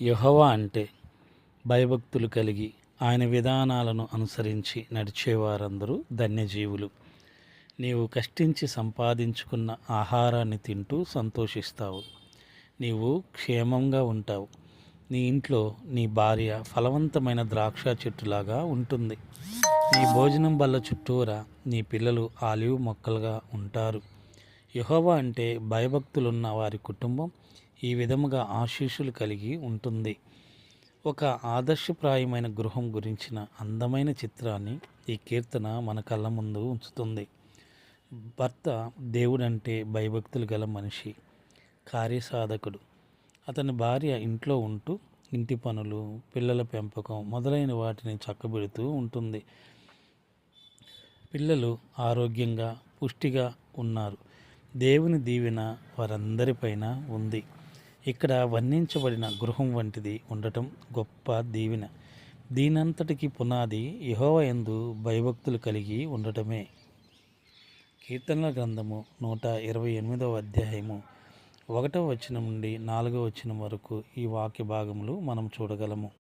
యెహోవా అంటే భయభక్తులు కలిగి ఆయన విధానాలను అనుసరించి నడిచేవారందరూ ధన్యజీవులు. నీవు కష్టించి సంపాదించుకున్న ఆహారాన్ని తింటూ సంతోషిస్తావు. నీవు క్షేమంగా ఉంటావు. నీ ఇంట్లో నీ భార్య ఫలవంతమైన ద్రాక్ష చెట్టులాగా ఉంటుంది. నీ భోజనం బల్ల చుట్టూరా నీ పిల్లలు ఆలివ్ మొక్కలుగా ఉంటారు. యెహోవా అంటే భయభక్తులున్న వారి కుటుంబం ఈ విధముగా ఆశీస్సులు కలిగి ఉంటుంది. ఒక ఆదర్శప్రాయమైన గృహం గురించిన అందమైన చిత్రాన్ని ఈ కీర్తన మన కళ్ళ ముందు ఉంచుతుంది. భర్త దేవుడంటే భయభక్తులు గల మనిషి, కార్యసాధకుడు. అతని భార్య ఇంట్లో ఉంటూ ఇంటి పనులు, పిల్లల పెంపకం మొదలైన వాటిని చక్కబెడుతూ ఉంటుంది. పిల్లలు ఆరోగ్యంగా పుష్టిగా ఉన్నారు. దేవుని దీవెన వారందరిపైన ఉంది. ఇక్కడ వర్ణించబడిన గృహం వంటిది ఉండటం గొప్ప దీవెన. దీనంతటికి పునాది యెహోవా యందు భయభక్తులు కలిగి ఉండటమే. కీర్తనల గ్రంథము 128వ అధ్యాయము 1వ వచనం నుండి 4వ వచనం వరకు ఈ వాక్య భాగములు మనం చూడగలము.